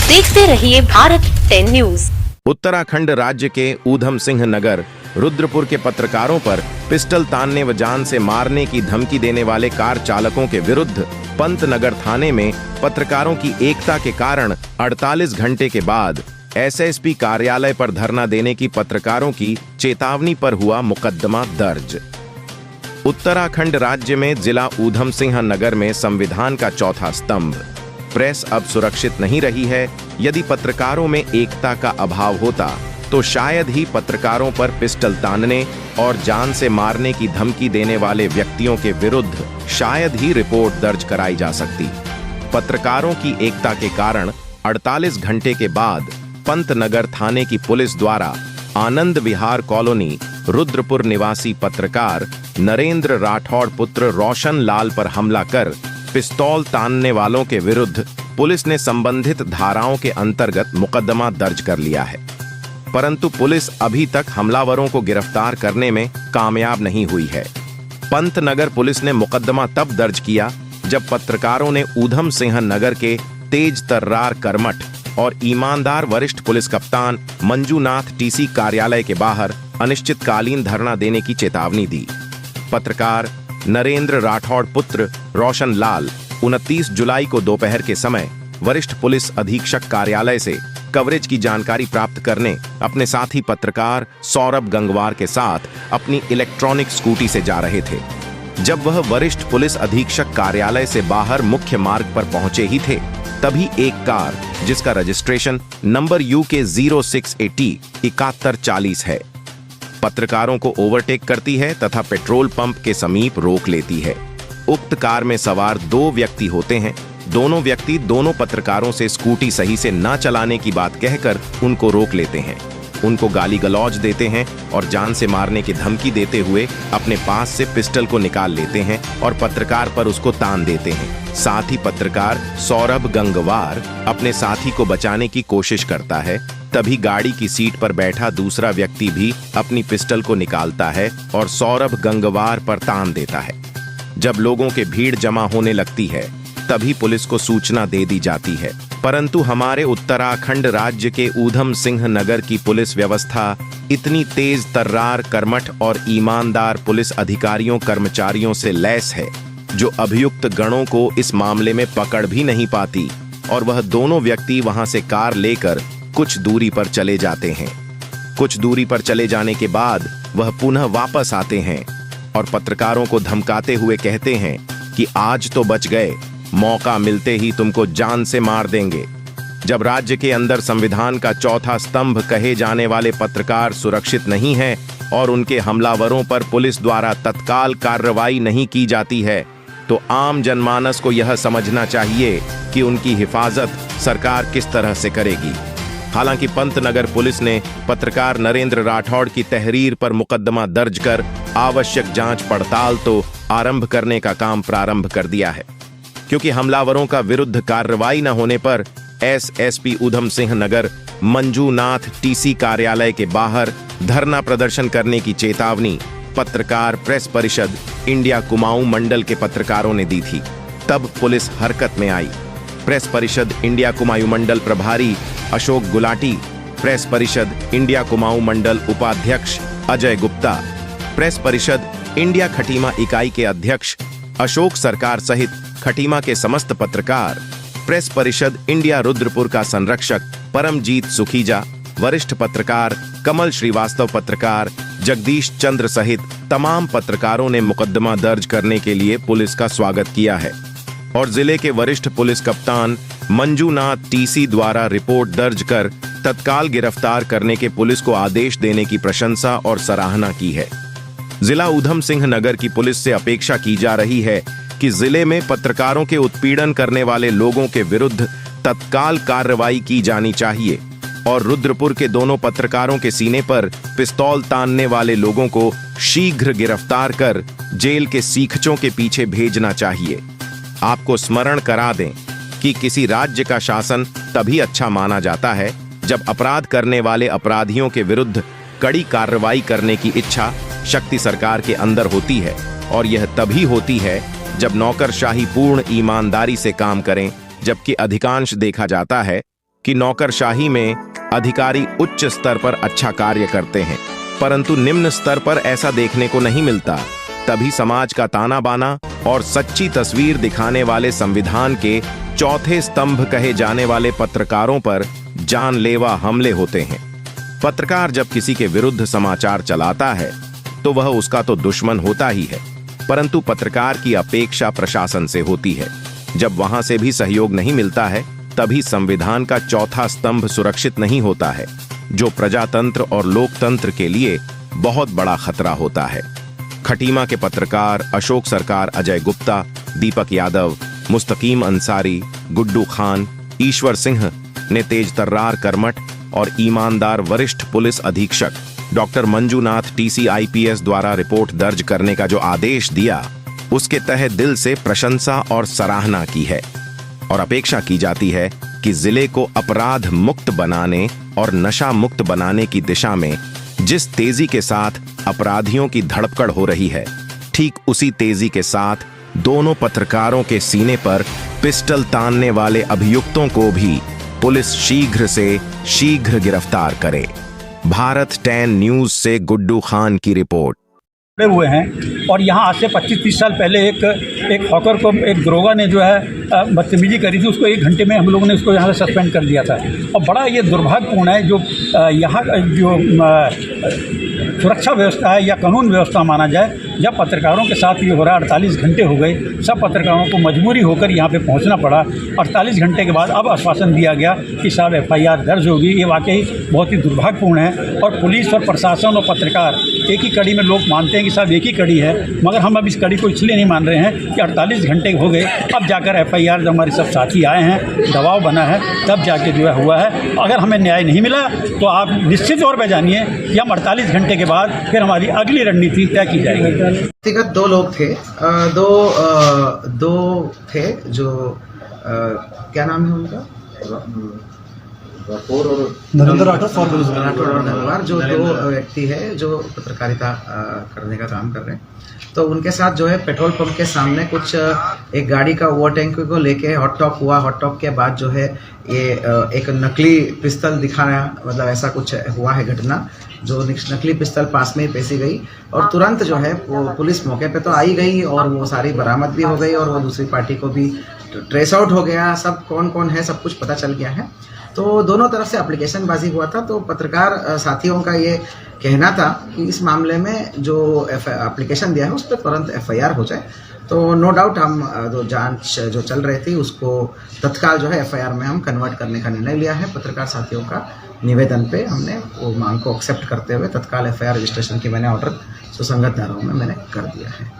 देखते रहिए भारत 10 न्यूज। उत्तराखंड राज्य के ऊधम सिंह नगर रुद्रपुर के पत्रकारों पर पिस्टल तानने व जान से मारने की धमकी देने वाले कार चालकों के विरुद्ध पंतनगर थाने में पत्रकारों की एकता के कारण 48 घंटे के बाद एसएसपी कार्यालय पर धरना देने की पत्रकारों की चेतावनी पर हुआ मुकदमा दर्ज। उत्तराखंड राज्य में जिला ऊधम सिंह नगर में संविधान का चौथा स्तंभ प्रेस अब सुरक्षित नहीं रही है। यदि पत्रकारों में एकता का अभाव होता तो शायद ही पत्रकारों पर पिस्टल तानने और जान से मारने की धमकी देने वाले व्यक्तियों के विरुद्ध शायद ही रिपोर्ट दर्ज कराई जा सकती। पत्रकारों की एकता के कारण 48 घंटे के बाद पंतनगर थाने की पुलिस द्वारा आनंद विहार कॉलोनी रुद्रपुर निवासी पत्रकार नरेंद्र राठौड़ पुत्र रोशन लाल पर हमला कर पिस्तौल तानने वालों के विरुद्ध पुलिस ने संबंधित धाराओं के अंतर्गत मुकदमा दर्ज कर लिया है, परंतु पुलिस अभी तक हमलावरों को गिरफ्तार करने में कामयाब नहीं हुई है। पंतनगर पुलिस ने मुकदमा तब दर्ज किया जब पत्रकारों ने ऊधम सिंह नगर के तेज तर्रार कर्मठ और ईमानदार वरिष्ठ पुलिस कप्तान मंजूनाथ टीसी कार्यालय के बाहर अनिश्चितकालीन धरना देने की चेतावनी दी। पत्रकार नरेंद्र राठौड़ पुत्र रोशन लाल 29 जुलाई को दोपहर के समय वरिष्ठ पुलिस अधीक्षक कार्यालय से कवरेज की जानकारी प्राप्त करने अपने साथी पत्रकार सौरभ गंगवार के साथ अपनी इलेक्ट्रॉनिक स्कूटी से जा रहे थे। जब वह वरिष्ठ पुलिस अधीक्षक कार्यालय से बाहर मुख्य मार्ग पर पहुंचे ही थे, तभी एक कार जिसका रजिस्ट्रेशन नंबर UK 06AT 7140 है, पत्रकारों को ओवरटेक करती है तथा पेट्रोल पंप के समीप रोक लेती है। उक्त कार में सवार 2 व्यक्ति होते हैं। दोनों व्यक्ति दोनों पत्रकारों से स्कूटी सही से न चलाने की बात कहकर उनको रोक लेते हैं, उनको गाली गलौज देते हैं और जान से मारने की धमकी देते हुए अपने पास से पिस्टल को निकाल लेते हैं और पत्रकार पर उसको तान देते हैं। साथ ही पत्रकार सौरभ गंगवार अपने साथी को बचाने की कोशिश करता है, तभी गाड़ी की सीट पर बैठा दूसरा व्यक्ति भी अपनी पिस्टल को निकालता है और सौरभ गंगवार पर तान देता है। जब लोगों के भीड़ जमा होने लगती है तभी पुलिस को सूचना दे दी जाती है, परंतु हमारे उत्तराखंड राज्य के ऊधम सिंह नगर की पुलिस व्यवस्था इतनी तेज तर्रार कर्मठ और ईमानदार पुलिस अधिकारियों कर्मचारियों से लैस है जो अभियुक्त गणों को इस मामले में पकड़ भी नहीं पाती और वह दोनों व्यक्ति वहां से कार लेकर कुछ दूरी पर चले जाते हैं। कुछ दूरी पर चले जाने के बाद वह पुनः वापस आते हैं और पत्रकारों को धमकाते हुए कहते हैं कि आज तो बच गए, मौका मिलते ही तुमको जान से मार देंगे। जब राज्य के अंदर संविधान का चौथा स्तंभ कहे जाने वाले पत्रकार सुरक्षित नहीं है और उनके हमलावरों पर पुलिस द्वारा तत्काल कार्रवाई नहीं की जाती है, तो आम जनमानस को यह समझना चाहिए कि उनकी हिफाजत सरकार किस तरह से करेगी। हालांकि पंतनगर पुलिस ने पत्रकार नरेंद्र राठौड़ की तहरीर पर मुकदमा दर्ज कर आवश्यक जांच पड़ताल तो आरंभ करने का काम प्रारंभ कर दिया है, क्योंकि हमलावरों का विरुद्ध कार्रवाई न होने पर एसएसपी ऊधम सिंह नगर मंजूनाथ टीसी कार्यालय के बाहर धरना प्रदर्शन करने की चेतावनी पत्रकार प्रेस परिषद इंडिया कुमाऊं मंडल के पत्रकारों ने दी थी। तब पुलिस हरकत में आई। प्रेस परिषद इंडिया कुमाऊं मंडल प्रभारी अशोक गुलाटी, प्रेस परिषद इंडिया कुमाऊं मंडल उपाध्यक्ष अजय गुप्ता, प्रेस परिषद इंडिया खटीमा इकाई के अध्यक्ष अशोक सरकार सहित खटीमा के समस्त पत्रकार, प्रेस परिषद इंडिया रुद्रपुर का संरक्षक परमजीत सुखीजा, वरिष्ठ पत्रकार कमल श्रीवास्तव, पत्रकार जगदीश चंद्र सहित तमाम पत्रकारों ने मुकदमा दर्ज करने के लिए पुलिस का स्वागत किया है और जिले के वरिष्ठ पुलिस कप्तान मंजूनाथ टीसी द्वारा रिपोर्ट दर्ज कर तत्काल गिरफ्तार करने के पुलिस को आदेश देने की प्रशंसा और सराहना की है। जिला ऊधम सिंह नगर की पुलिस से अपेक्षा की जा रही है कि जिले में पत्रकारों के उत्पीड़न करने वाले लोगों के विरुद्ध तत्काल कार्रवाई की जानी चाहिए और रुद्रपुर के दोनों पत्रकारों के सीने पर पिस्तौल तानने वाले लोगों को शीघ्र गिरफ्तार कर जेल के सीखचों के पीछे भेजना चाहिए। आपको स्मरण करा दें कि किसी राज्य का शासन तभी अच्छा माना जाता है जब अपराध करने वाले अपराधियों के विरुद्ध कड़ी कार्रवाई करने की इच्छा शक्ति सरकार के अंदर होती है, और यह तभी होती है जब नौकरशाही पूर्ण ईमानदारी से काम करें, जबकि अधिकांश देखा जाता है कि नौकरशाही में अधिकारी उच्च स्तर पर अच्छा कार्य करते हैं, परंतु निम्न स्तर पर ऐसा देखने को नहीं मिलता। तभी समाज का ताना बाना और सच्ची तस्वीर दिखाने वाले संविधान के चौथे स्तंभ कहे जाने वाले पत्रकारों पर जानलेवा हमले होते हैं। पत्रकार जब किसी के विरुद्ध समाचार चलाता है तो वह उसका तो दुश्मन होता ही है, परंतु पत्रकार की अपेक्षा प्रशासन से होती है। जब वहां से भी सहयोग नहीं मिलता है तभी संविधान का चौथा स्तंभ सुरक्षित नहीं होता है, जो प्रजातंत्र और लोकतंत्र के लिए बहुत बड़ा खतरा होता है। खटीमा के पत्रकार अशोक सरकार, अजय गुप्ता, दीपक यादव, मुस्तकीम अंसारी, गुड्डू खान, ईश्वर सिंह ने तेज तर्रार कर्मठ और ईमानदार वरिष्ठ पुलिस अधीक्षक डॉक्टर मंजूनाथ टीसी आईपीएस द्वारा रिपोर्ट दर्ज करने का जो आदेश दिया, उसके तहे दिल से प्रशंसा और सराहना की है और अपेक्षा की जाती है कि जिले को अपराध मुक्त बनाने और नशा मुक्त बनाने की दिशा में जिस तेजी के साथ अपराधियों की धड़पकड़ हो रही है, ठीक उसी तेजी के साथ दोनों पत्रकारों के सीने पर पिस्टल तानने वाले अभियुक्तों को भी पुलिस शीघ्र से शीघ्र गिरफ्तार करे। भारत 10 न्यूज से गुड्डू खान की रिपोर्ट। हुए हैं और यहाँ आज से 25-30 साल पहले एक हॉकर को एक दरोगा ने जो है बदतमीजी करी थी, उसको 1 घंटे में हम लोगों ने उसको यहाँ से सस्पेंड कर दिया था। और बड़ा ये दुर्भाग्यपूर्ण है जो यहाँ जो सुरक्षा व्यवस्था है या कानून व्यवस्था माना जाए, जब पत्रकारों के साथ ये हो रहा है। 48 घंटे हो गए, सब पत्रकारों को मजबूरी होकर यहाँ पे पहुँचना पड़ा। 48 घंटे के बाद अब आश्वासन दिया गया कि साहब FIR दर्ज होगी। ये वाकई बहुत ही दुर्भाग्यपूर्ण है और पुलिस और प्रशासन और पत्रकार एक ही कड़ी में लोग मानते हैं कि साहब एक ही कड़ी है, मगर हम अब इस कड़ी को इसलिए नहीं मान रहे हैं कि 48 घंटे हो गए, अब जाकर FIR जब हमारे सब साथी आए हैं, दबाव बना है, तब जाके जो है हुआ है। अगर हमें न्याय नहीं मिला तो आप निश्चित तौर पर जानिए कि हम 48 घंटे के बाद फिर हमारी अगली रणनीति तय की जाएगी। व्यक्तिगत 2 लोग थे, दो थे जो क्या नाम है उनका, नरेंद्र राठौर और नरवार, जो 2 व्यक्ति है जो पत्रकारिता करने का काम कर रहे हैं। तो उनके साथ जो है पेट्रोल पंप के सामने कुछ एक गाड़ी का ओवर टैंक को लेके हॉट टॉक हुआ। हॉट टॉक के बाद जो है ये एक नकली पिस्तल दिखाया, मतलब ऐसा कुछ हुआ है घटना, जो नकली पिस्तल पास में ही पेशी गई और तुरंत जो है वो पुलिस मौके पे तो आई गई और वो सारी बरामद भी हो गई और वो दूसरी पार्टी को भी ट्रेस आउट हो गया। सब कौन कौन है सब कुछ पता चल गया है। तो दोनों तरफ से एप्लीकेशन बाजी हुआ था। तो पत्रकार साथियों का ये कहना था कि इस मामले में जो एप्लीकेशन दिया है उस पर तुरंत FIR हो जाए। तो नो डाउट हम जो जांच जो चल रही थी उसको तत्काल जो है FIR में हम कन्वर्ट करने का निर्णय लिया है। पत्रकार साथियों का निवेदन पे हमने वो मांग को एक्सेप्ट करते हुए तत्काल FIR रजिस्ट्रेशन की मैंने ऑर्डर सुसंगत धाराओं में मैंने कर दिया है।